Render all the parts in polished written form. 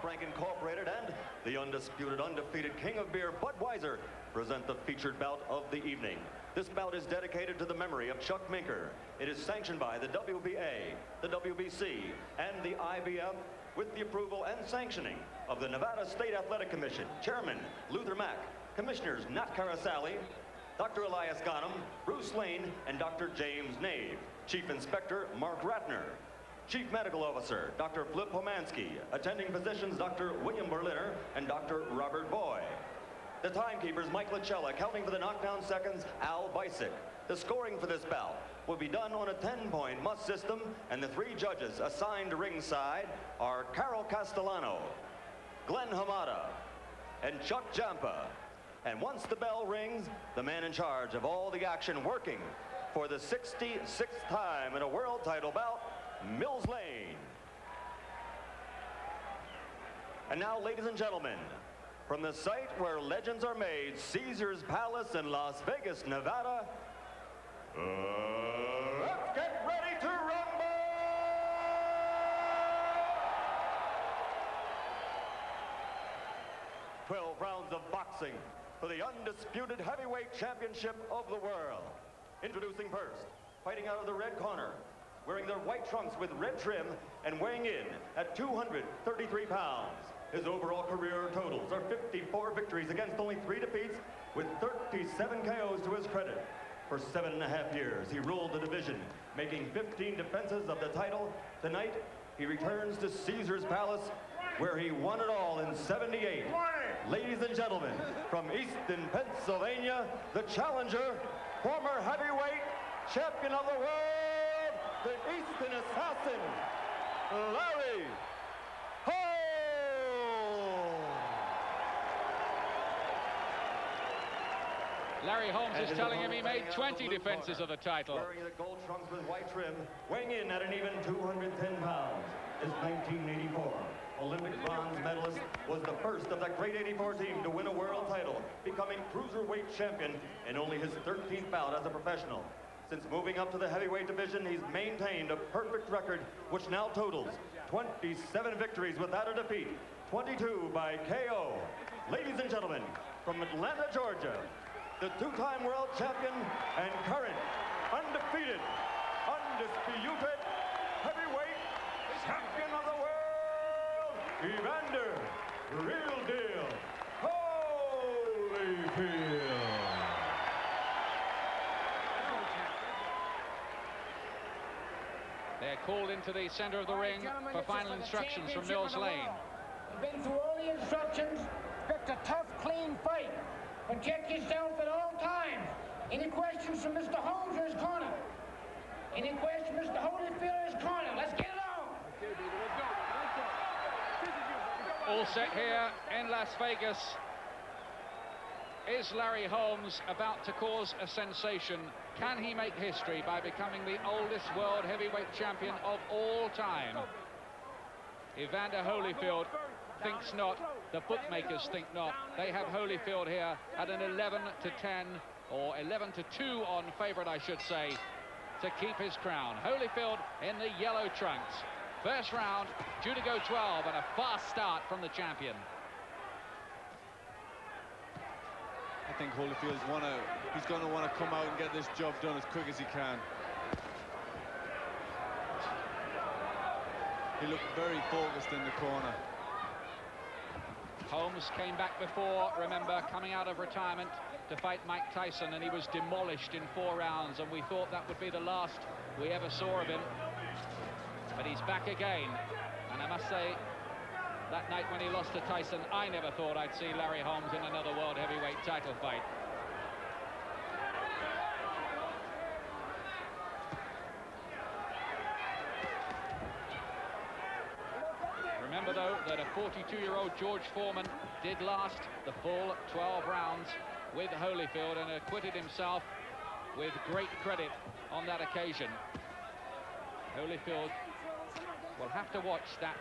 Frank Incorporated and the undisputed, undefeated king of beer, Budweiser, present the featured bout of the evening. This bout is dedicated to the memory of Chuck Minker. It is sanctioned by the WBA, the WBC, and the IBF with the approval and sanctioning of the Nevada State Athletic Commission, Chairman Luther Mack, Commissioners Nat Carasali, Dr. Elias Ghanem, Bruce Lane, and Dr. James Nave. Chief Inspector Mark Ratner. Chief Medical Officer Dr. Flip Pomansky. Attending physicians Dr. William Berliner and Dr. Robert Boy. The timekeepers Mike Lachella, counting for the knockdown seconds Al Bisick. The scoring for this bout will be done on a 10-point must system, and the 3 judges assigned ringside are Carol Castellano, Glen Hamada, and Chuck Giampa. And once the bell rings, the man in charge of all the action working for the 66th time in a world title bout, Mills Lane. And now, ladies and gentlemen, from the site where legends are made, Caesars Palace in Las Vegas, Nevada, let's get ready to rumble! 12 rounds of boxing for the undisputed heavyweight championship of the world. Introducing first, fighting out of the red corner, wearing their white trunks with red trim and weighing in at 233 pounds. His overall career totals are 54 victories against only 3 defeats, with 37 KOs to his credit. For 7.5 years, he ruled the division, making 15 defenses of the title. Tonight, he returns to Caesars Palace, where he won it all in '78. Ladies and gentlemen, from Easton, Pennsylvania, the challenger, former heavyweight champion of the world, the Easton Assassin, LarryHolmes. LarryHolmes is telling him he made 20 defenses of the title. Wearing the gold trunks with white trim, weighing in at an even 210 pounds, is 1984. Olympic bronze medalist, was the first of that great '84 team to win a world title, becoming cruiserweight champion in only his 13th bout as a professional. Since moving up to the heavyweight division, he's maintained a perfect record, which now totals 27 victories without a defeat, 22 by KO. Ladies and gentlemen, from Atlanta, Georgia, the 2-time world champion and current undefeated, undisputed heavyweight champion of the world, Evander Real Deal Holyfield. They're called into the center of the ring for final instructions from Mills Lane. You've been through all the instructions, picked a tough, clean fight. Protect yourself at all times. Any questions from Mr. Holmes or his corner? Any questions, Mr. Holyfield or his corner? Let's get it on. All set here in Las Vegas. Is LarryHolmes about to cause a sensation? Can he make history by becoming the oldest world heavyweight champion of all time? Evander Holyfield thinks not. The bookmakers think not. They have Holyfield here at an 11-10, or 11-2 on favorite, I should say, to keep his crown. Holyfield in the yellow trunks. First round due to go 12, and a fast start from the champion. I think Holyfield's he's going to want to come out and get this job done as quick as he can. He looked very focused in the corner. Holmes came back before, remember, coming out of retirement to fight Mike Tyson, and he was demolished in 4 rounds, and we thought that would be the last we ever saw of him. But he's back again, and I must say, that night when he lost to Tyson, I never thought I'd see LarryHolmes in another world heavyweight title fight. Remember, though, that a 42-year-old George Foreman did last the full 12 rounds with Holyfield and acquitted himself with great credit on that occasion. Holyfield will have to watch that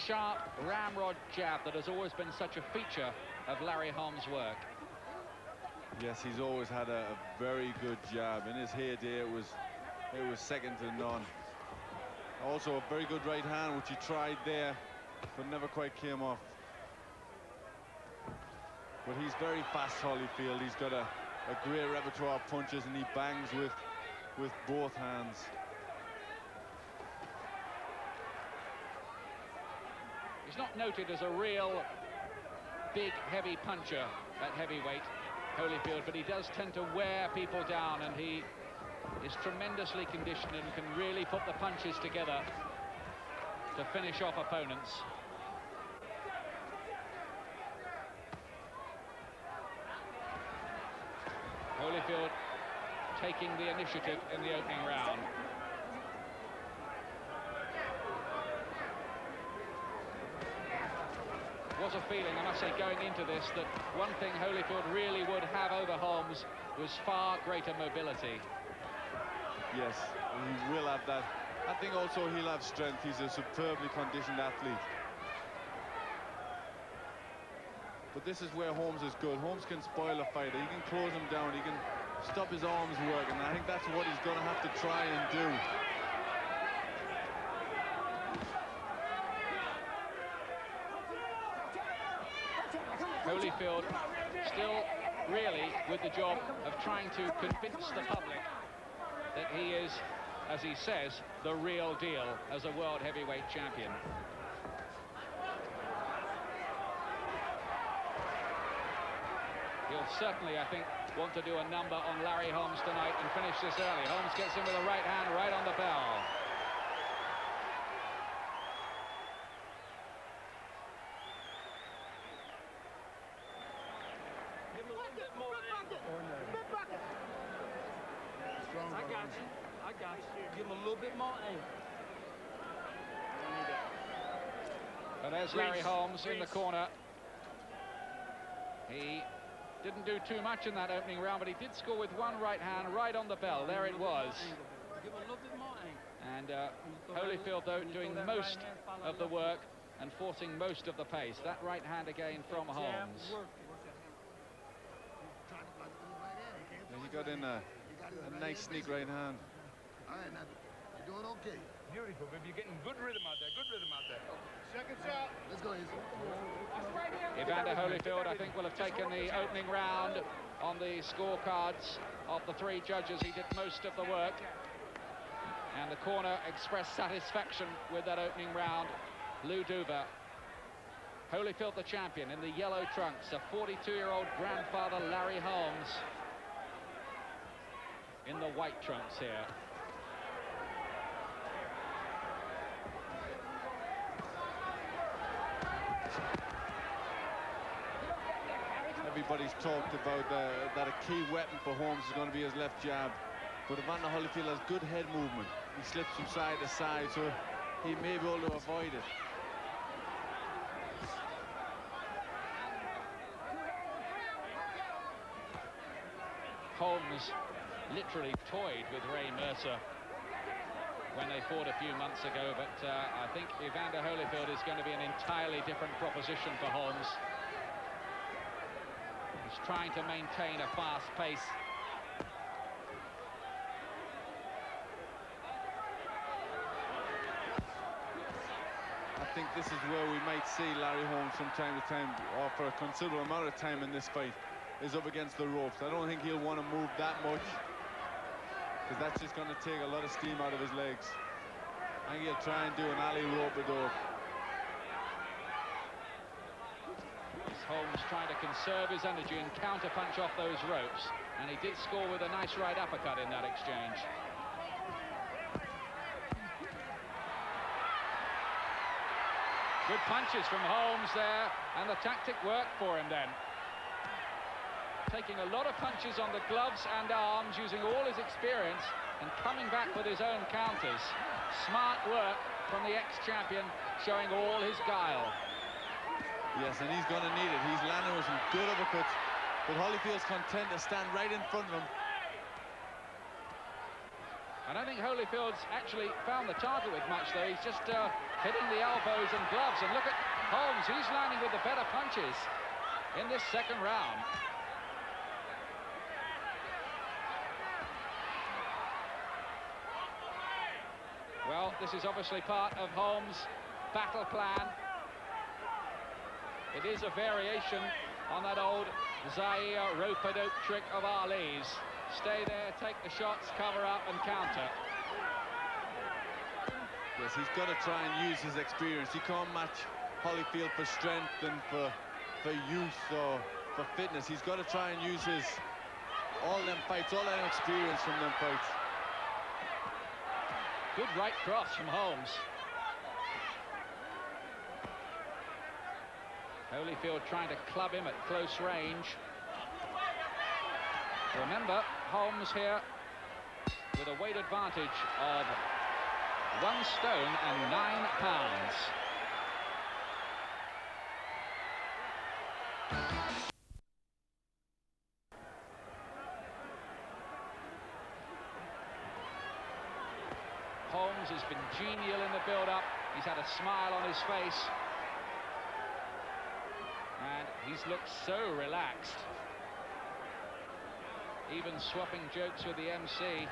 sharp ramrod jab that has always been such a feature of LarryHolmes' work. Yes, he's always had a very good jab. In his heyday, it was second to none. Also a very good right hand, which he tried there, but never quite came off. But he's very fast, Holyfield. He's got a great repertoire of punches, and he bangs with both hands. He's not noted as a real big, heavy puncher at heavyweight, Holyfield, but he does tend to wear people down, and he is tremendously conditioned and can really put the punches together to finish off opponents. Holyfield taking the initiative in the opening round. Was a feeling, I must say, going into this, that one thing Holyfield really would have over Holmes was far greater mobility. Yes, he will have that. I think also he'll have strength. He's a superbly conditioned athlete. But this is where Holmes is good. Holmes can spoil a fighter. He can close him down. He can stop his arms working. And I think that's what he's going to have to try and do. Holyfield still really with the job of trying to convince the public that he is, as he says, the real deal as a world heavyweight champion. He'll certainly, I think, want to do a number on Larry Holmes tonight and finish this early. Holmes gets him with a right hand right on the bell. I got you. Give him a little bit more aim. And there's Larry Holmes in the corner. He didn't do too much in that opening round, but he did score with one right hand right on the bell. There it was. Give him a little bit more aim. And Holyfield, though, doing most of the work and forcing most of the pace. That right hand again from Holmes. He got in a nice sneak right hand. All right, now, you're doing okay. Beautiful, baby. You're getting good rhythm out there. Good rhythm out there. Second shot. Let's go, Easy. Evander Holyfield, I think, will have taken the opening round on the scorecards of the three judges. He did most of the work. And the corner expressed satisfaction with that opening round. Lou Duva. Holyfield, the champion, in the yellow trunks. A 42-year-old grandfather, Larry Holmes, in the white trunks here. Everybody's talked about that a key weapon for Holmes is going to be his left jab. But Evander Holyfield has good head movement. He slips from side to side, so he may be able to avoid it. Holmes literally toyed with Ray Mercer when they fought a few months ago, but I think Evander Holyfield is going to be an entirely different proposition for Holmes. He's trying to maintain a fast pace. I think this is where we might see Larry Holmes from time to time, or for a considerable amount of time in this fight, is up against the ropes. I don't think he'll want to move that much, because that's just going to take a lot of steam out of his legs. I think he'll try and do an alley rope-a-dope. Holmes trying to conserve his energy and counter-punch off those ropes, and he did score with a nice right uppercut in that exchange. Good punches from Holmes there, and the tactic worked for him then. Taking a lot of punches on the gloves and arms, using all his experience, and coming back with his own counters. Smart work from the ex-champion, showing all his guile. Yes, and he's going to need it. He's landing with some good uppercuts, but Holyfield's content to stand right in front of him. I don't think Holyfield's actually found the target with much, though. He's just hitting the elbows and gloves. And look at Holmes, he's landing with the better punches in this second round. Well, this is obviously part of Holmes' battle plan. It is a variation on that old Zaire rope-a-dope trick of Ali's. Stay there, take the shots, cover up and counter. Yes, he's got to try and use his experience. He can't match Holyfield for strength and for youth or for fitness. He's got to try and use all them fights, all that experience from them fights. Good right cross from Holmes. Holyfield trying to club him at close range. Remember, Holmes here with a weight advantage of 1 stone and 9 pounds. Holmes has been genial in the build-up. He's had a smile on his face. And he's looked so relaxed. Even swapping jokes with the MC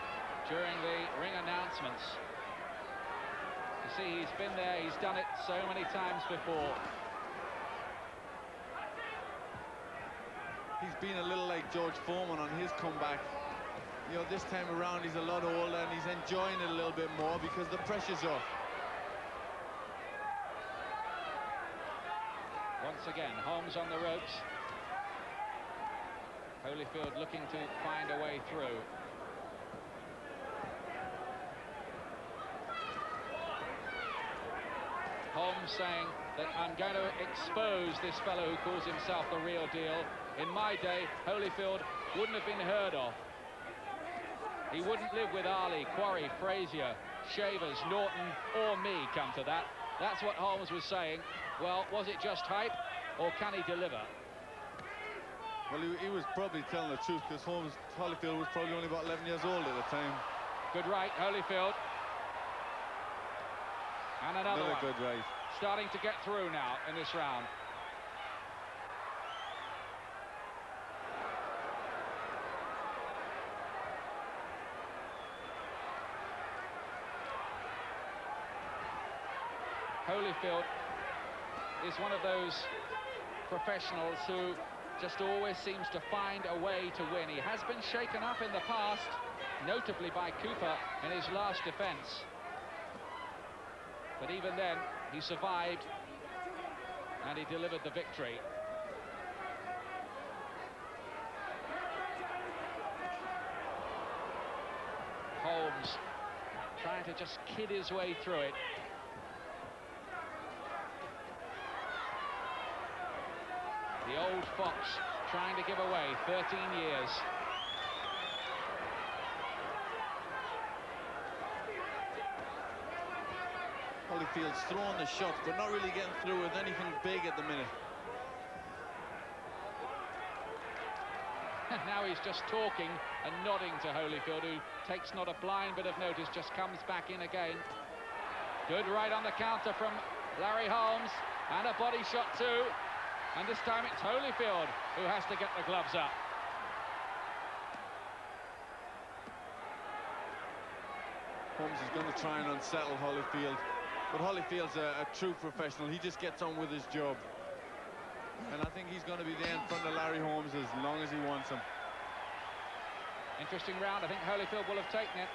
during the ring announcements. You see, he's been there, he's done it so many times before. He's been a little like George Foreman on his comeback. You know, this time around he's a lot older and he's enjoying it a little bit more because the pressure's off. Once again, Holmes on the ropes. Holyfield looking to find a way through. Holmes saying that I'm going to expose this fellow who calls himself the real deal. In my day, Holyfield wouldn't have been heard of. He wouldn't live with Ali, Quarry, Frazier, Shavers, Norton, or me, come to that. That's what Holmes was saying. Well, was it just hype, or can he deliver? Well, he was probably telling the truth because Holyfield was probably only about 11 years old at the time. Good right, Holyfield. And another one. Good right. Starting to get through now in this round. Holyfield is one of those professionals who just always seems to find a way to win. He has been shaken up in the past, notably by Cooper in his last defense. But even then, he survived and he delivered the victory. Holmes trying to just kid his way through it. The old fox trying to give away 13 years. Holyfield's throwing the shots, but not really getting through with anything big at the minute. Now he's just talking and nodding to Holyfield, who takes not a blind bit of notice, just comes back in again. Good right on the counter from LarryHolmes, and a body shot too. And this time it's Holyfield who has to get the gloves up. Holmes is going to try and unsettle Holyfield. But Holyfield's a true professional. He just gets on with his job. And I think he's going to be there in front of LarryHolmes as long as he wants him. Interesting round. I think Holyfield will have taken it.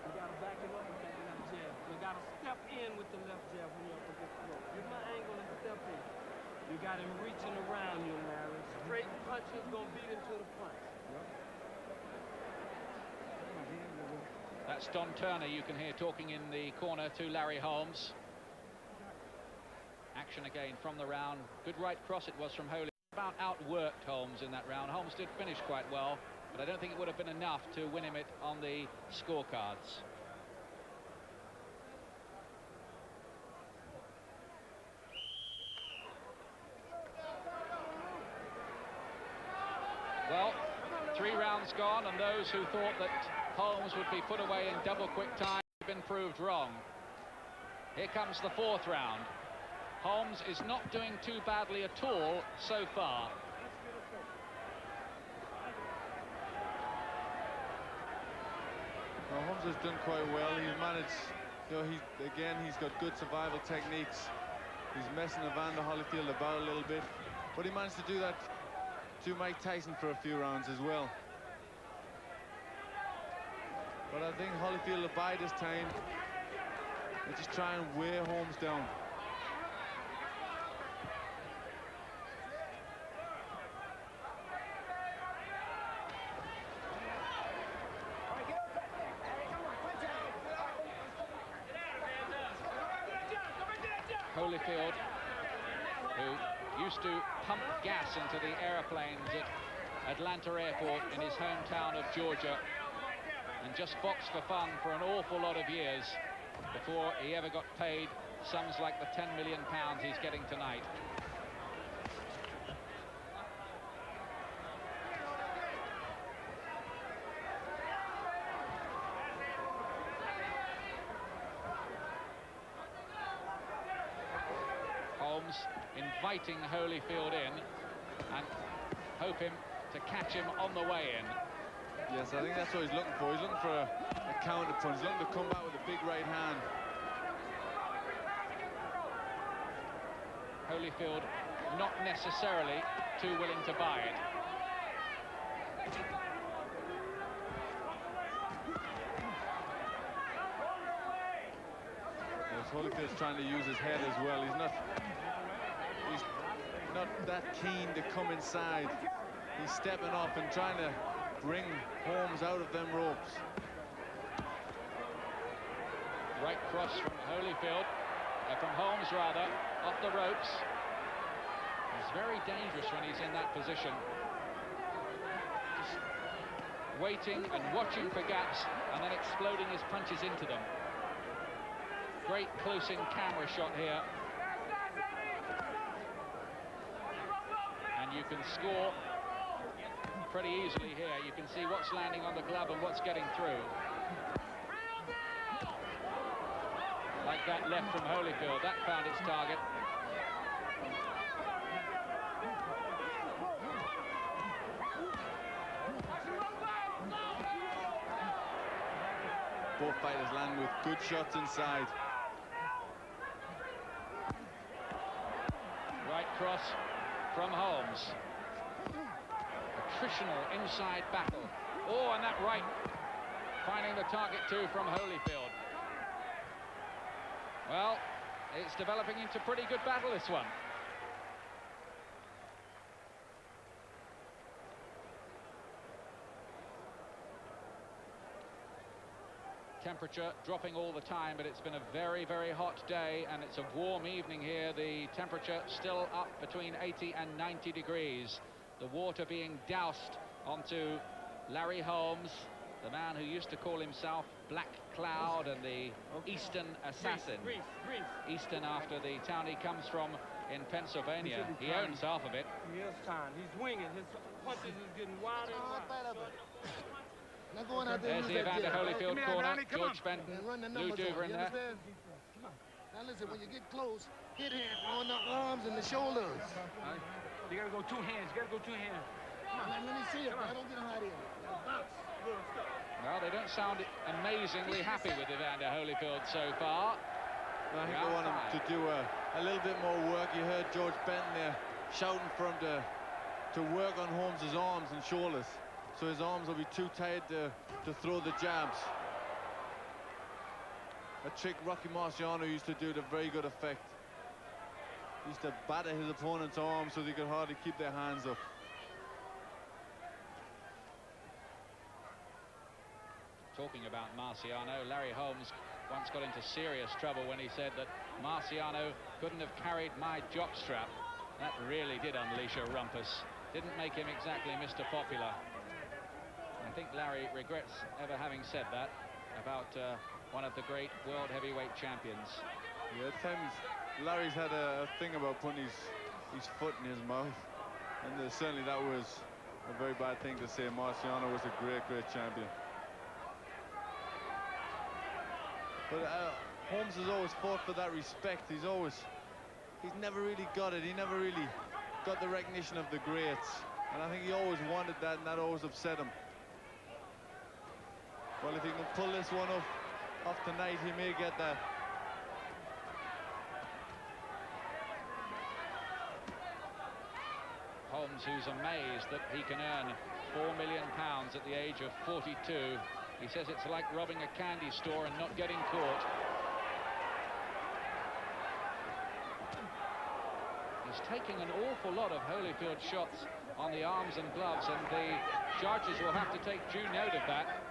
You gotta back him up with that left jab. You gotta step in with the left jab when you're up against the rope. Get my angle and step in. You got him reaching around you, Larry. Straight punches gonna beat him to the punch. That's Don Turner, you can hear talking in the corner to LarryHolmes. Action again from the round. Good right cross it was from Holyfield. About outworked Holmes in that round. Holmes did finish quite well, but I don't think it would have been enough to win him it on the scorecards. Well, 3 rounds gone, and those who thought that Holmes would be put away in double quick time have been proved wrong. Here comes the 4th round. Holmes is not doing too badly at all so far. Now, Holmes has done quite well. He's managed, you know, he's got good survival techniques. He's messing Evander Holyfield about a little bit, but he managed to do that to Mike Tyson for a few rounds as well. But I think Holyfield will bide his time and just try and wear Holmes down. Holyfield, who used to pump gas into the airplanes at Atlanta Airport in his hometown of Georgia, and just boxed for fun for an awful lot of years before he ever got paid sums like the £10 million he's getting tonight. Holmes inviting Holyfield in and hoping to catch him on the way in. Yes, I think that's what he's looking for. He's looking for a counter punch. He's looking to come back with a big right hand. Holyfield not necessarily too willing to buy it. Yes, Holyfield's trying to use his head as well. He's not that keen to come inside. He's stepping off and trying to bring Holmes out of them ropes. Right cross from Holyfield, from Holmes rather, off the ropes. He's very dangerous when he's in that position. Just waiting and watching for gaps and then exploding his punches into them. Great close-in camera shot here. And you can score pretty easily here. You can see what's landing on the glove and what's getting through. Like that left from Holyfield, that found its target. Both fighters land with good shots inside. Right cross from Holmes. Attritional inside battle. Oh, and that right finding the target too from Holyfield. Well, it's developing into pretty good battle, this one. Temperature dropping all the time, but it's been a very, very hot day, and it's a warm evening here. The temperature still up between 80 and 90 degrees. The water being doused onto LarryHolmes, the man who used to call himself Black Cloud and the Eastern Assassin. Eastern after the town he comes from in Pennsylvania. He owns half of it. Here's time. He's winging. His punches is getting wilder and wilder. There's the Evander Holyfield corner. George spent Lou Duver in there. Now listen, when you get close, hit him on the arms and the shoulders. You gotta go two hands. You gotta go two hands. Let me see it. I don't get hot here. Well, they don't sound amazingly happy with Evander Holyfield so far. I think they want him to do a little bit more work. You heard George Benton there shouting for him to work on Holmes' arms and shoulders, so his arms will be too tired to throw the jabs. A trick Rocky Marciano used to do to very good effect. He used to batter his opponent's arms so they could hardly keep their hands up. Talking about Marciano, LarryHolmes once got into serious trouble when he said that Marciano couldn't have carried my jockstrap. That really did unleash a rumpus. Didn't make him exactly Mr. Popular. I think Larry regrets ever having said that about one of the great world heavyweight champions. Yeah, at times Larry's had a thing about putting his foot in his mouth, and certainly that was a very bad thing to say. Marciano was a great, great champion. But Holmes has always fought for that respect. He's never really got it. He never really got the recognition of the greats. And I think he always wanted that, and that always upset him. Well, if he can pull this one off tonight, he may get that. Holmes, who's amazed that he can earn £4 million at the age of 42. He says it's like robbing a candy store and not getting caught. He's taking an awful lot of Holyfield shots on the arms and gloves, and the judges will have to take due note of that.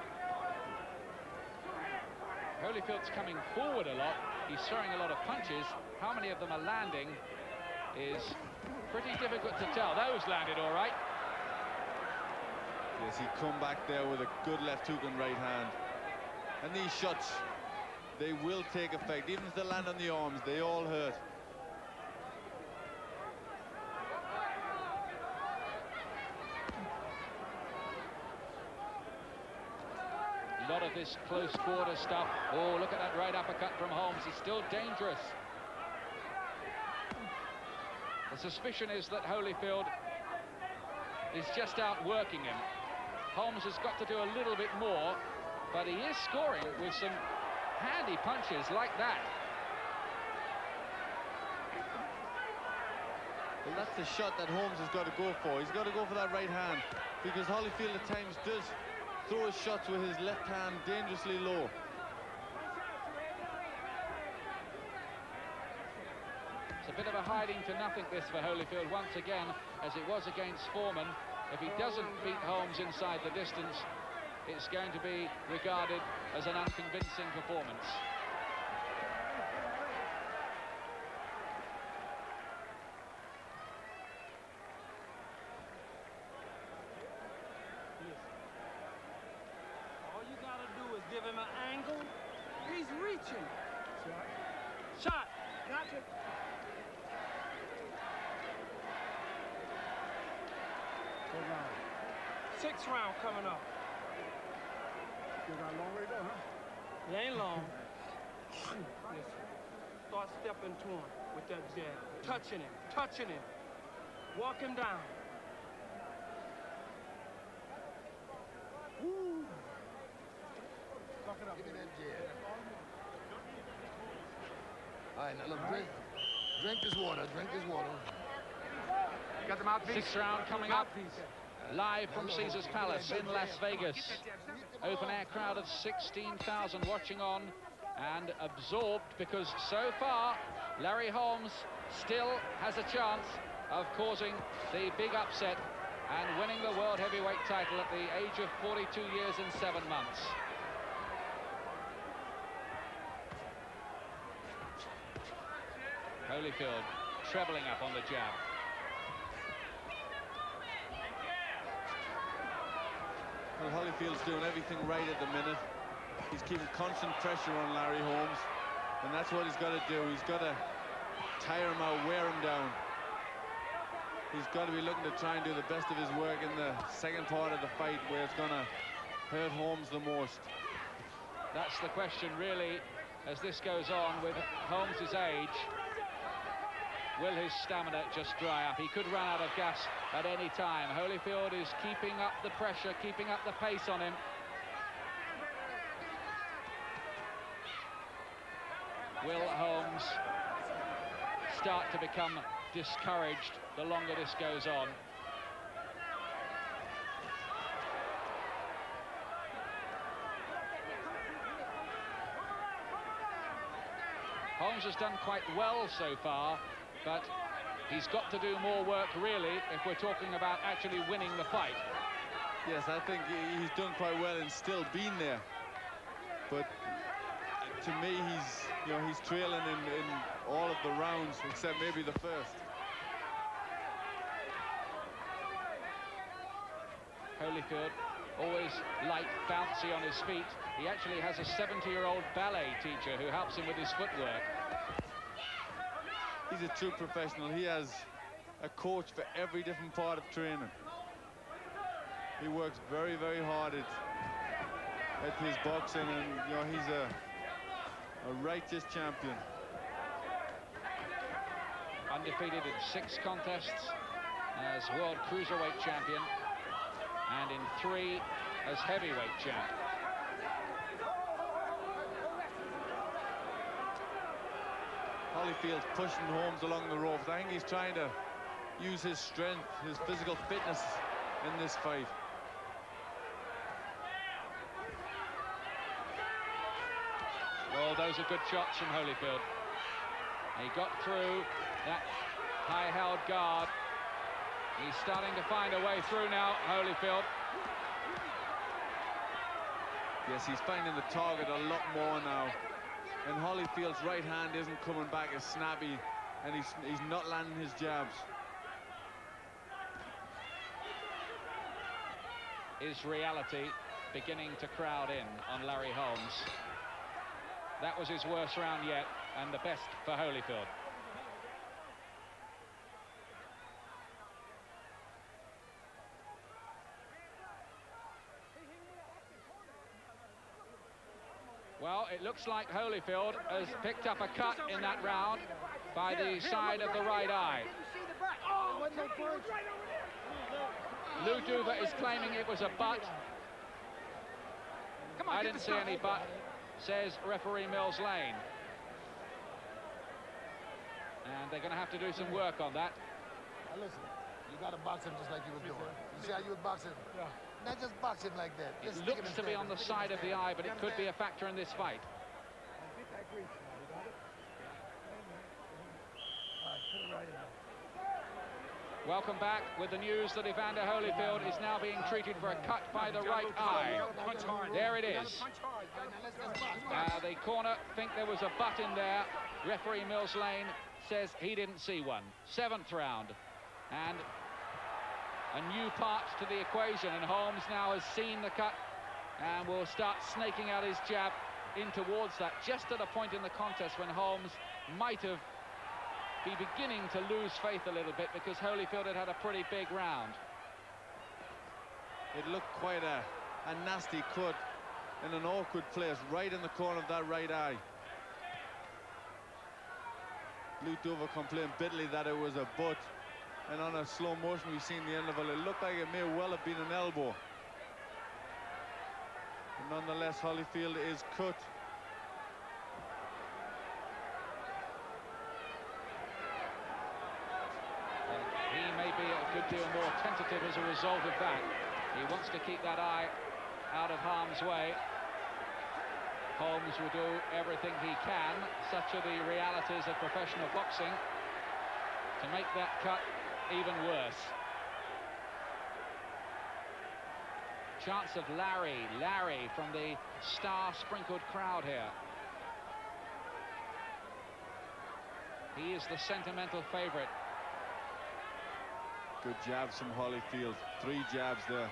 Holyfield's coming forward a lot. He's throwing a lot of punches. How many of them are landing is pretty difficult to tell. Those landed all right. Yes, he come back there with a good left hook and right hand. And these shots, they will take effect. Even if they land on the arms, they all hurt. A lot of this close quarter stuff. Oh, look at that right uppercut from Holmes. He's still dangerous. The suspicion is that Holyfield is just outworking him. Holmes has got to do a little bit more, but he is scoring with some handy punches like that. Well, that's the shot that Holmes has got to go for. He's got to go for that right hand, because Holyfield at times does throw his shots with his left hand dangerously low. It's a bit of a hiding to nothing this for Holyfield once again, as it was against Foreman. If he doesn't beat Holmes inside the distance, it's going to be regarded as an unconvincing performance. All you gotta do is give him an angle. He's reaching. Shot. Gotcha. Sixth round coming up. You got a long way to go, huh? It ain't long. Listen, start stepping to him with that jab. Touching him. Walk him down. Woo! Suck it up. Give me that jab. All right, now look, drink this water. Got the mouthpiece? Sixth round coming up. Live from Caesars Palace in Las Vegas. Open air crowd of 16,000 watching on and absorbed, because so far Larry Holmes still has a chance of causing the big upset and winning the world heavyweight title at the age of 42 years and 7 months. Holyfield trebling up on the jab. Well, Holyfield's doing everything right at the minute. He's keeping constant pressure on Larry Holmes, and that's what he's got to do. He's got to tire him out, wear him down. He's got to be looking to try and do the best of his work in the second part of the fight, where it's going to hurt Holmes the most. That's the question, really, as this goes on with Holmes' age. Will his stamina just dry up? He could run out of gas at any time. Holyfield is keeping up the pressure, keeping up the pace on him. Will Holmes start to become discouraged the longer this goes on? Holmes has done quite well so far, but he's got to do more work, really, if we're talking about actually winning the fight. Yes, I think he's done quite well and still been there. But to me, he's trailing in all of the rounds, except maybe the first. Holyfield, always light, bouncy on his feet. He actually has a 70-year-old ballet teacher who helps him with his footwork. He's a true professional. He has a coach for every different part of training. He works very, very hard at his boxing, and he's a righteous champion. Undefeated in 6 contests as world cruiserweight champion, and in 3 as heavyweight champ. Holyfield's pushing Holmes along the ropes. I think he's trying to use his strength, his physical fitness in this fight. Well, those are good shots from Holyfield. He got through that high-held guard. He's starting to find a way through now, Holyfield. Yes, he's finding the target a lot more now. And Holyfield's right hand isn't coming back as snappy, and he's not landing his jabs. Is reality beginning to crowd in on LarryHolmes? That was his worst round yet, and the best for Holyfield. Well, it looks like Holyfield has picked up a cut in that round by the side of the right eye. Lou Duva is claiming it was a butt. I didn't see any butt, says referee Mills Lane. And they're going to have to do some work on that. Now listen, you got to box him just like you was doing. You see how you was boxing? Yeah. Not just box him like that. It looks to be on the side of the eye, but it could be a factor in this fight. Welcome back with the news that Evander Holyfield is now being treated for a cut by the right eye. There it is. The corner think there was a butt in there. Referee Mills Lane says he didn't see one. 7th round. And a new part to the equation, and Holmes now has seen the cut and will start snaking out his jab in towards that, just at a point in the contest when Holmes might have be beginning to lose faith a little bit, because Holyfield had a pretty big round. It looked quite a nasty cut in an awkward place, right in the corner of that right eye. Lou Dover complained bitterly that it was a butt, and on a slow motion we've seen the end of it. It looked like it may well have been an elbow. But nonetheless, Holyfield is cut. He may be a good deal more tentative as a result of that. He wants to keep that eye out of harm's way. Holmes will do everything he can, such are the realities of professional boxing, to make that cut even worse. Chance of Larry from the star-sprinkled crowd here. He is the sentimental favorite. Good jabs from Holyfield. 3 jabs there.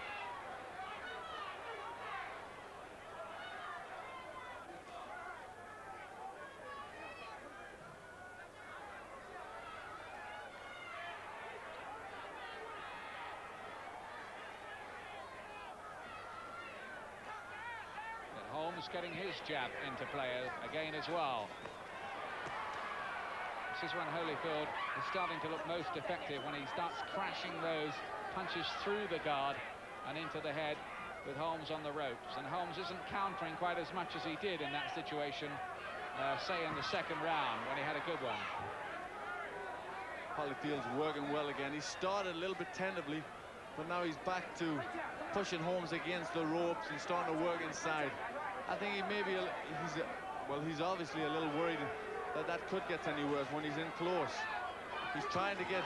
Holmes getting his jab into play again as well. This is when Holyfield is starting to look most effective, when he starts crashing those punches through the guard and into the head with Holmes on the ropes. And Holmes isn't countering quite as much as he did in that situation, say in the 2nd round, when he had a good one. Holyfield's working well again. He started a little bit tentatively, but now he's back to pushing Holmes against the ropes and starting to work inside. I think he may be, he's obviously a little worried that that could get any worse when he's in close. He's trying to get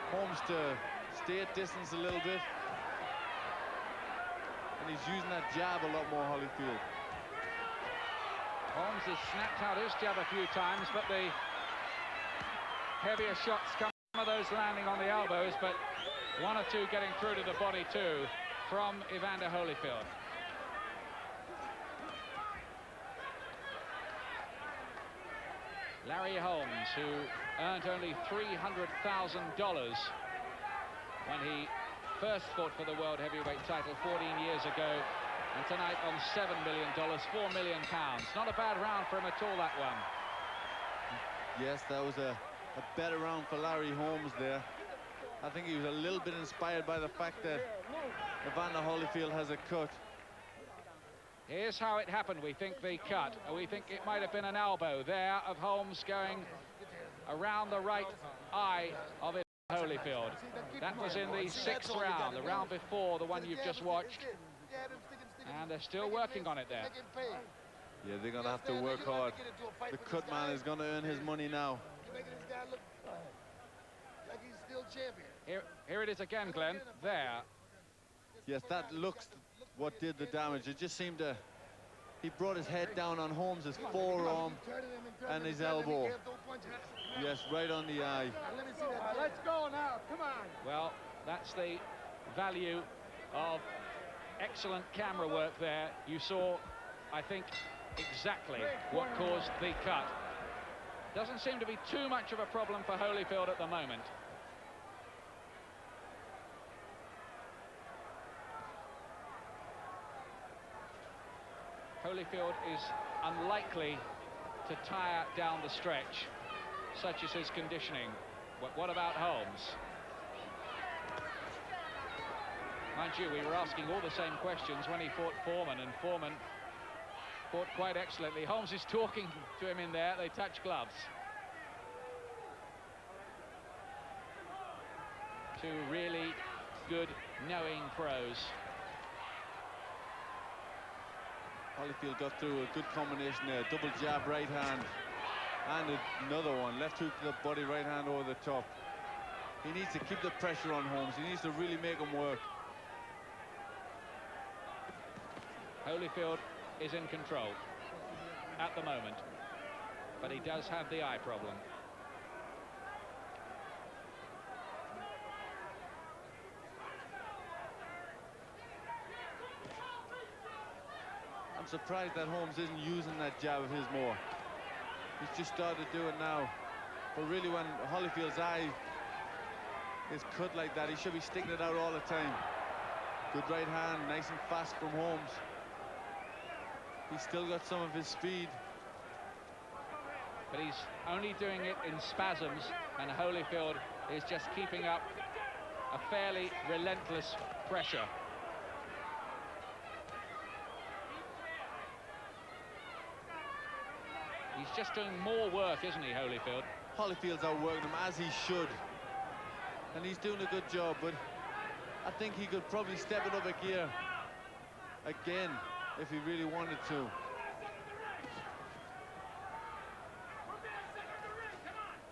Holmes to stay at distance a little bit, and he's using that jab a lot more, Holyfield. Holmes has snapped out his jab a few times, but the heavier shots, some of those landing on the elbows, but 1 or 2 getting through to the body too from Evander Holyfield. LarryHolmes, who earned only $300,000 when he first fought for the world heavyweight title 14 years ago, and tonight on $7 million, £4 million. Not a bad round for him at all, that one. Yes, that was a better round for LarryHolmes there. I think he was a little bit inspired by the fact that Evander Holyfield has a cut. Here's how it happened. We think the cut. We think it might have been an elbow there of Holmes going around the right eye of Evander Holyfield. That was in the 6th round, the round before the one you've just watched. And they're still working on it there. Yeah, they're going to have to work hard. The cut man is going to earn his money now. Here it is again, Glenn. There. Yes, that looks what did the damage. It just seemed to... He brought his head down on Holmes' forearm and his elbow. Yes, right on the eye. Let's go now. Come on. Well, that's the value of excellent camera work there. You saw, I think, exactly what caused the cut. Doesn't seem to be too much of a problem for Holyfield at the moment. Holyfield is unlikely to tire down the stretch, such is his conditioning. What about Holmes? Mind you, we were asking all the same questions when he fought Foreman, and Foreman fought quite excellently. Holmes is talking to him in there. They touch gloves. Two really good, knowing pros. Holyfield got through a good combination there. Double jab, right hand. And another one. Left hook to the body, right hand over the top. He needs to keep the pressure on Holmes. He needs to really make him work. Holyfield is in control at the moment, but he does have the eye problem. I'm surprised that Holmes isn't using that jab of his more. He's just started to do it now. But really, when Holyfield's eye is cut like that, he should be sticking it out all the time. Good right hand, nice and fast from Holmes. He's still got some of his speed. But he's only doing it in spasms, and Holyfield is just keeping up a fairly relentless pressure. He's just doing more work, isn't he, Holyfield? Holyfield's outworking him, as he should. And he's doing a good job, but I think he could probably step it up a gear again if he really wanted to.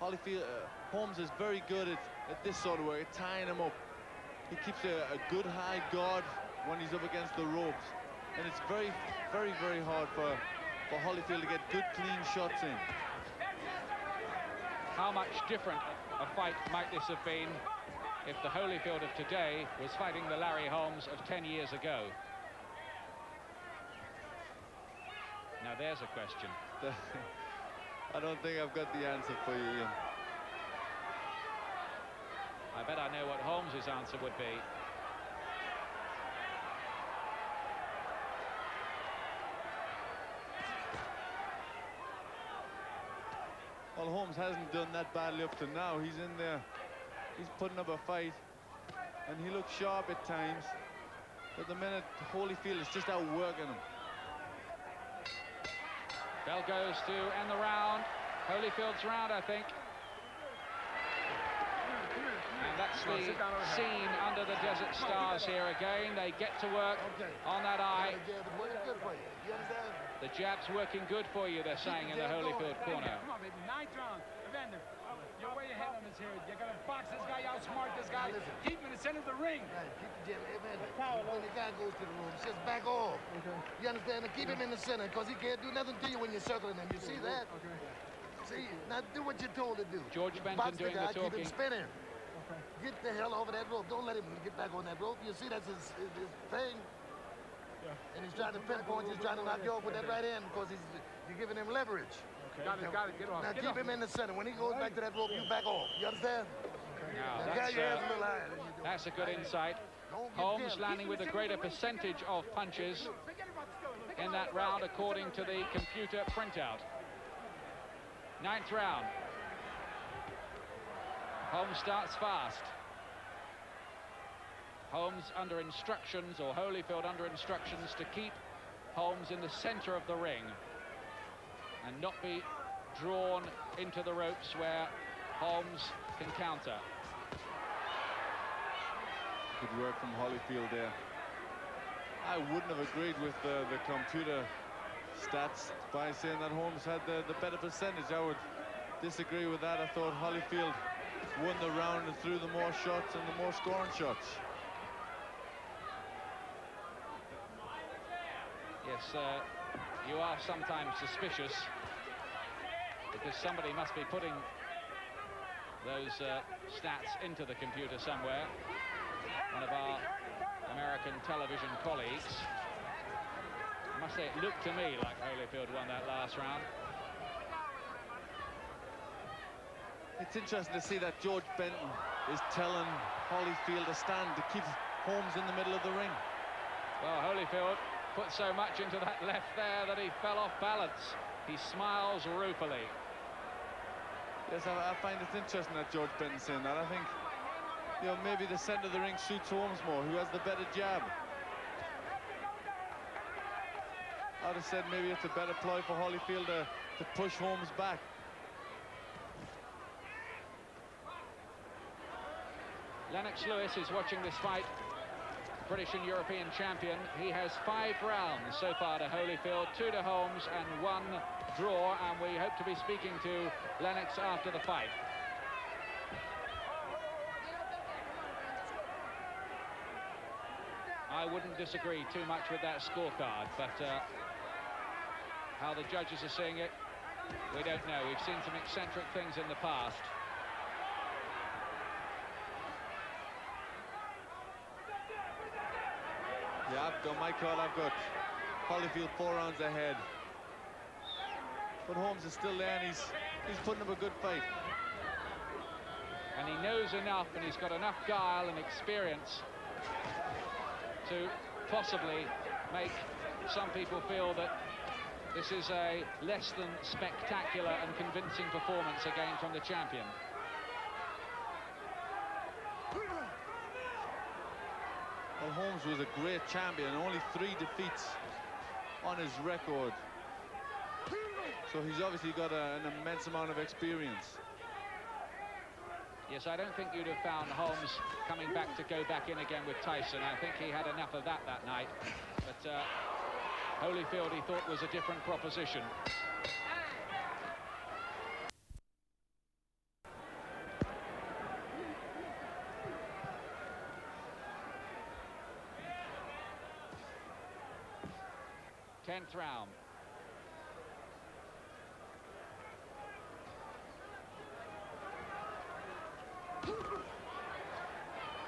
Holyfield, Holmes is very good at this sort of work, at tying him up. He keeps a good high guard when he's up against the ropes. And it's very, very, very hard for Holyfield to get good, clean shots in. How much different a fight might this have been if the Holyfield of today was fighting the Larry Holmes of 10 years ago? Now there's a question. I don't think I've got the answer for you, Ian. I bet I know what Holmes' answer would be. Well, Holmes hasn't done that badly up to now. He's in there. He's putting up a fight. And he looks sharp at times. But the minute Holyfield is just outworking him. Bell goes to end the round. Holyfield's round, I think. And that's the scene under the Desert Stars here again. They get to work on that eye. The jab's working good for you, they're saying in the Holyfield corner. Come on, baby. 9th round. Evander, you're way ahead on his head. You're going to box this guy, outsmart this guy. Keep him in the center of the ring. Right, keep the jab. Evander, when the guy goes to the room, just back off. You understand? And keep him in the center, because he can't do nothing to you when you're circling him. You see that? See, now do what you're told to do. George Benton Box doing the talking. Keep him spinning. Get the hell over that rope. Don't let him get back on that rope. You see, that's his thing. And he's trying to pinpoint, he's trying to knock you off with that right hand because you're giving him leverage. Got it, get off. Now keep him in the center. When he goes back to that rope, you back off. You understand? Now, Now your hands a little higher than you do. that's a good insight. Holmes landing with a greater percentage of punches in that round according to the computer printout. 9th round. Holmes starts fast. Holmes under instructions, or Holyfield under instructions, to keep Holmes in the center of the ring and not be drawn into the ropes where Holmes can counter. Good work from Holyfield there. I wouldn't have agreed with the computer stats by saying that Holmes had the better percentage. I would disagree with that. I thought Holyfield won the round and threw the more shots and the more scoring shots. Yes, you are sometimes suspicious because somebody must be putting those stats into the computer somewhere. One of our American television colleagues. I must say it looked to me like Holyfield won that last round. It's interesting to see that George Benton is telling Holyfield to stand to keep Holmes in the middle of the ring. Well, Holyfield put so much into that left there that he fell off balance. He smiles ruefully. Yes, I find it interesting that George Benton's saying that. I think, you know, maybe the centre of the ring suits Holmes more, who has the better jab. I'd have said maybe it's a better ploy for Holyfield to push Holmes back. Lennox Lewis is watching this fight. British and European champion. He has 5 rounds so far to Holyfield, 2 to Holmes and 1 draw, and we hope to be speaking to Lennox after the fight. I wouldn't disagree too much with that scorecard, but how the judges are seeing it, we don't know. We've seen some eccentric things in the past. Yeah, I've got my call. I've got Holyfield 4 rounds ahead. But Holmes is still there, and he's putting up a good fight. And he knows enough, and he's got enough guile and experience to possibly make some people feel that this is a less than spectacular and convincing performance again from the champion. Well, Holmes was a great champion, only 3 defeats on his record. So he's obviously got an immense amount of experience. Yes, I don't think you'd have found Holmes coming back to go back in again with Tyson. I think he had enough of that night. But Holyfield, he thought, was a different proposition. Tenth round.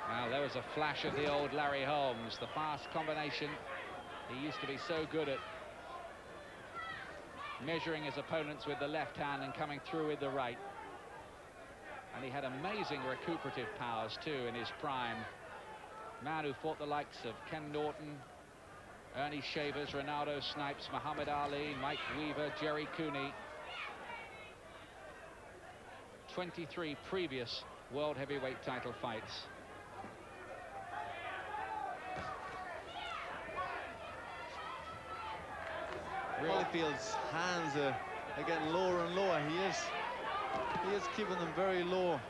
Now, there was a flash of the old Larry Holmes, the fast combination. He used to be so good at measuring his opponents with the left hand and coming through with the right. And he had amazing recuperative powers, too, in his prime. Man who fought the likes of Ken Norton, Ernie Shavers, Ronaldo Snipes, Muhammad Ali, Mike Weaver, Jerry Cooney. 23 previous world heavyweight title fights. Holyfield's hands are getting lower and lower. He is keeping them very low.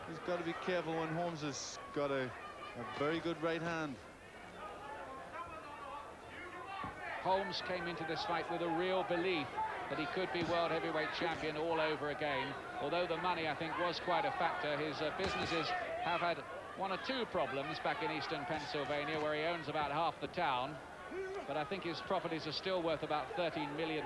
He's got to be careful when Holmes has got a very good right hand. Holmes came into this fight with a real belief that he could be world heavyweight champion all over again. Although the money, I think, was quite a factor. His businesses have had 1 or 2 problems back in eastern Pennsylvania, where he owns about half the town. But I think his properties are still worth about $13 million.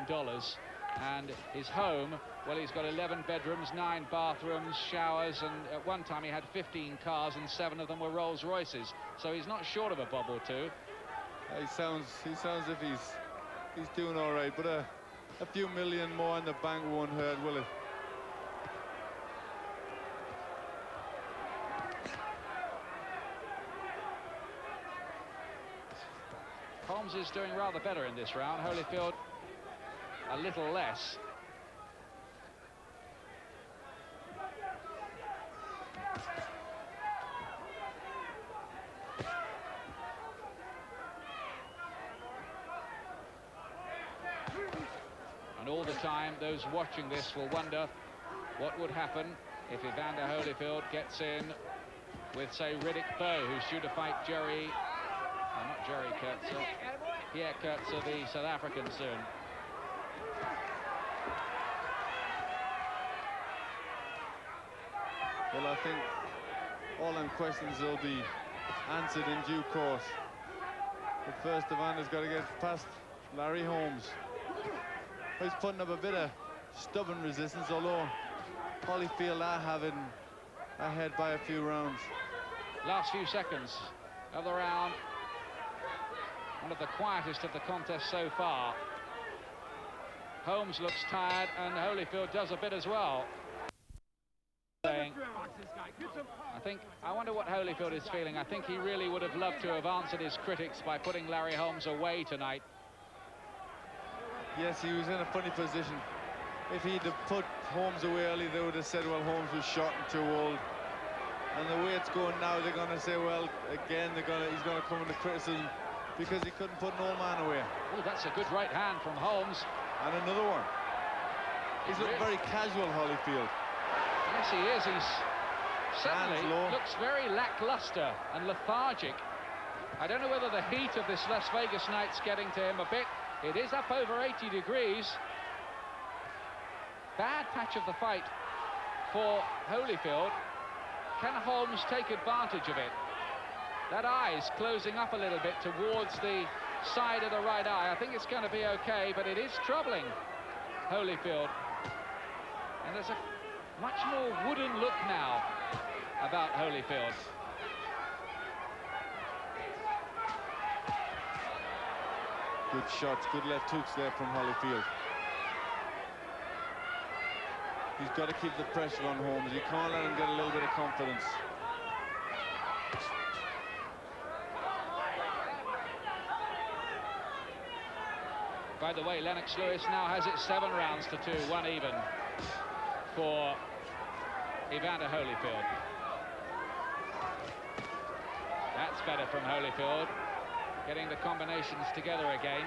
And his home, well, he's got 11 bedrooms, 9 bathrooms, showers, and at one time he had 15 cars, and 7 of them were Rolls Royces. So he's not short of a bob or 2. He sounds as if he's doing all right, but a few million more in the bank won't hurt, will it? Holmes is doing rather better in this round. Holyfield a little less. And all the time, those watching this will wonder what would happen if Evander Holyfield gets in with, say, Riddick Bowe, who's due to fight Jerry... Oh, not Jerry Kurtzer. Pierre Kurtzer, the South African, soon. Well, I think all them questions will be answered in due course. But first, Evander's got to get past LarryHolmes. He's putting up a bit of stubborn resistance, although Holyfield are having ahead by a few rounds. Last few seconds of the round. One of the quietest of the contest so far. Holmes looks tired, and Holyfield does a bit as well. I wonder what Holyfield is feeling. I think he really would have loved to have answered his critics by putting LarryHolmes away tonight. Yes, he was in a funny position. If he'd have put Holmes away early, they would have said, well, Holmes was shot and too old. And the way it's going now, they're going to say, well, again, he's going to come into criticism because he couldn't put an old man away. Oh, that's a good right hand from Holmes. And another one. He's looking very casual, Holyfield. Yes, he is. He's suddenly looks very lackluster and lethargic. I don't know whether the heat of this Las Vegas night's getting to him a bit. It is up over 80 degrees. Bad patch of the fight for Holyfield. Can Holmes take advantage of it? That eye's closing up a little bit towards the side of the right eye. I think it's going to be okay, but it is troubling Holyfield. And there's a much more wooden look now about Holyfield. Good shots, good left hooks there from Holyfield. He's got to keep the pressure on Holmes. He can't let him get a little bit of confidence. By the way, Lennox Lewis now has it 7 rounds to 2, 1 even for Evander Holyfield. That's better from Holyfield, getting the combinations together again.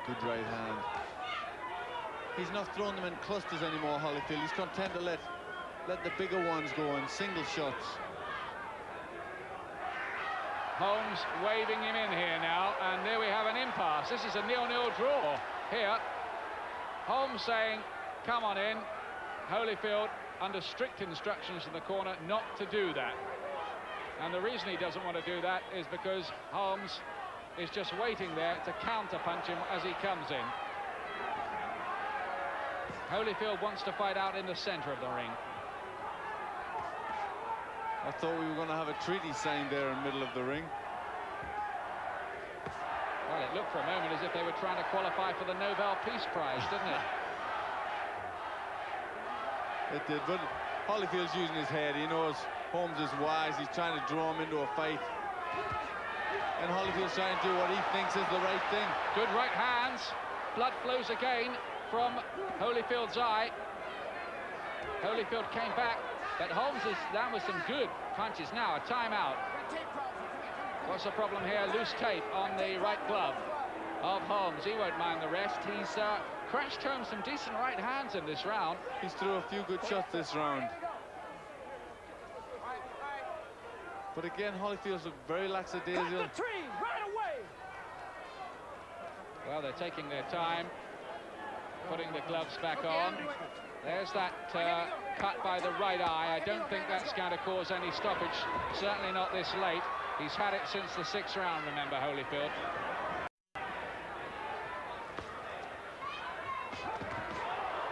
Good right hand. He's not throwing them in clusters anymore, Holyfield. He's content to let the bigger ones go in single shots. Holmes waving him in here now, and there we have an impasse. This is a 0-0 draw here. Holmes saying, come on in. Holyfield under strict instructions in the corner not to do that. And the reason he doesn't want to do that is because Holmes is just waiting there to counter-punch him as he comes in. Holyfield wants to fight out in the center of the ring. I thought we were going to have a treaty signed there in the middle of the ring. Well, it looked for a moment as if they were trying to qualify for the Nobel Peace Prize, didn't it? It did, but Holyfield's using his head. He knows Holmes is wise. He's trying to draw him into a fight. And Holyfield's trying to do what he thinks is the right thing. Good right hands. Blood flows again from Holyfield's eye. Holyfield came back, but Holmes is down with some good punches now. A timeout. What's the problem here? Loose tape on the right glove of Holmes. He won't mind the rest. He's crashed home some decent right hands in this round. He's threw a few good shots this round. But again, Holyfield's look very lackadaisical. Well, they're taking their time, putting the gloves back on. There's that cut by the right eye. I don't think that's going to cause any stoppage, certainly not this late. He's had it since the 6th round, remember, Holyfield.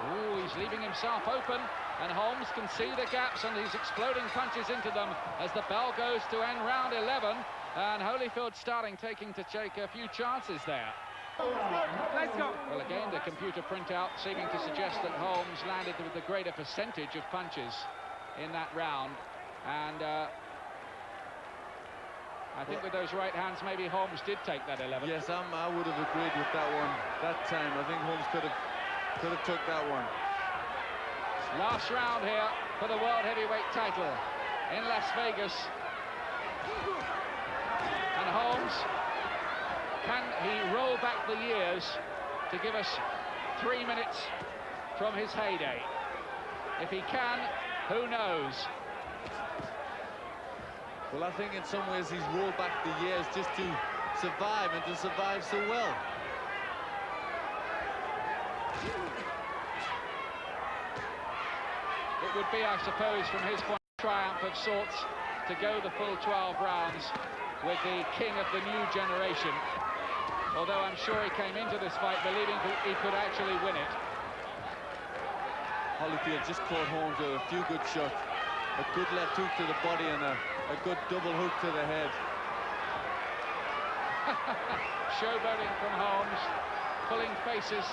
Ooh, he's leaving himself open, and Holmes can see the gaps, and he's exploding punches into them as the bell goes to end round 11, and Holyfield taking to take a few chances there. Let's go. Well, again, the computer printout seeming to suggest that Holmes landed with a greater percentage of punches in that round, and I think with those right hands, maybe Holmes did take that 11. Yes, I would have agreed with that one that time. I think Holmes could have took that one. Last round here for the World Heavyweight title in Las Vegas. And Holmes back the years to give us 3 minutes from his heyday. If he can, who knows? Well, I think in some ways he's rolled back the years just to survive, and to survive so well. It would be, I suppose, from his point, a triumph of sorts to go the full 12 rounds with the king of the new generation. Although I'm sure he came into this fight believing he could actually win it. Holyfield just caught Holmes with a few good shots. A good left hook to the body and a good double hook to the head. Showboating from Holmes, pulling faces,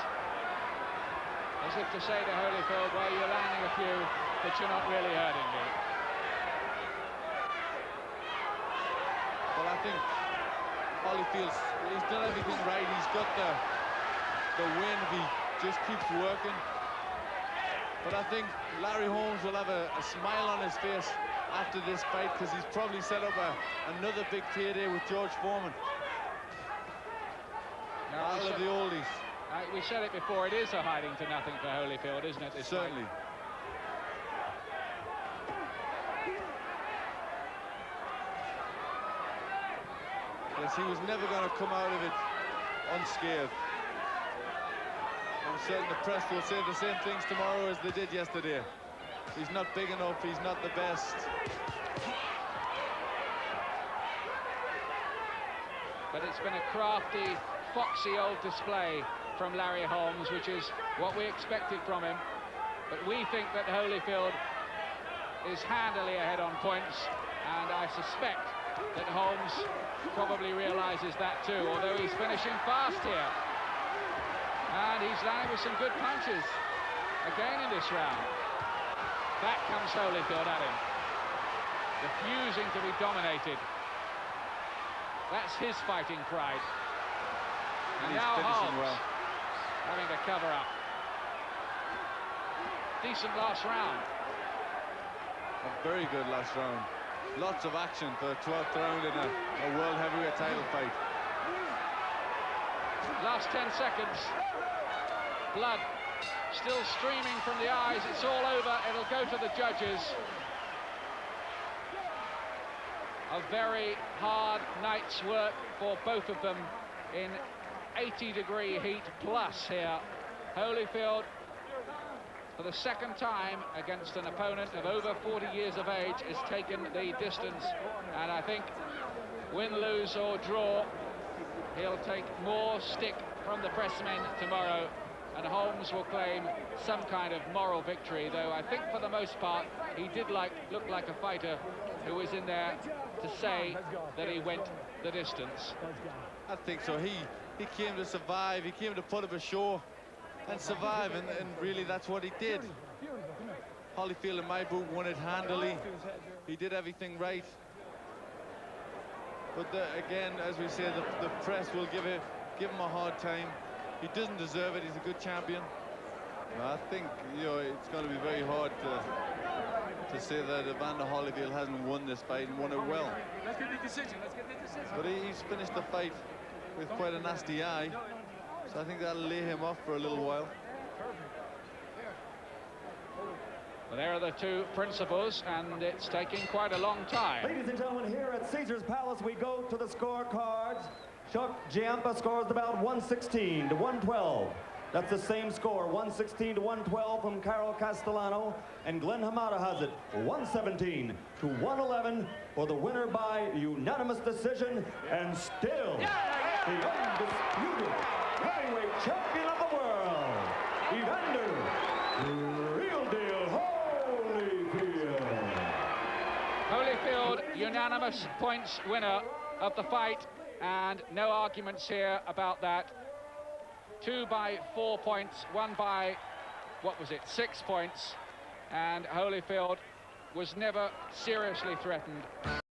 as if to say to Holyfield, well, you're landing a few, but you're not really hurting me. Well, I think he's done everything right. He's got the win if he just keeps working. But I think Larry Holmes will have a smile on his face after this fight, because he's probably set up another big payday with George Foreman. Battle of the oldies. We said it before, it is a hiding to nothing for Holyfield, isn't it? This Certainly. Fight? Yes, he was never going to come out of it unscathed. I'm certain the press will say the same things tomorrow as they did yesterday. He's not big enough, he's not the best. But it's been a crafty, foxy old display from Larry Holmes, which is what we expected from him. But we think that Holyfield is handily ahead on points, and I suspect that Holmes probably realizes that too, although he's finishing fast here. And he's landing with some good punches again in this round. Back comes Holyfield at him, refusing to be dominated. That's his fighting pride. And now Holmes well, having to cover up. Decent last round. A very good last round. Lots of action for a 12th round in a world heavyweight title fight. Last 10 seconds. Blood still streaming from the eyes. It's all over. It'll go to the judges. A very hard night's work for both of them in 80-degree heat plus here. Holyfield, for the second time against an opponent of over 40 years of age, has taken the distance. And I think, win, lose or draw, he'll take more stick from the pressmen tomorrow, and Holmes will claim some kind of moral victory, though I think for the most part he did look like a fighter who was in there to say that he went the distance. I think so. He came to survive, he came to put up a show and survive, and really that's what he did. Holyfield, in my book, won it handily. He did everything right. But again, as we say, the press will give him a hard time. He doesn't deserve it. He's a good champion. I think, you know, it's going to be very hard to say that Evander Holyfield hasn't won this fight and won it well. Let's get the decision. Let's get the decision. But he's finished the fight with quite a nasty eye, so I think that'll lay him off for a little while. Well, there are the two principals, and it's taking quite a long time. Ladies and gentlemen, here at Caesars Palace, we go to the scorecards. Chuck Giampa scores the bout 116 to 112. That's the same score, 116 to 112 from Carol Castellano, and Glen Hamada has it 117 to 111 for the winner by unanimous decision, and still the undisputed heavyweight champion of the world, Evander Real Deal Holyfield. Holyfield, unanimous points winner of the fight, and no arguments here about that. 2 by 4 points, 1 by, 6 points, and Holyfield was never seriously threatened.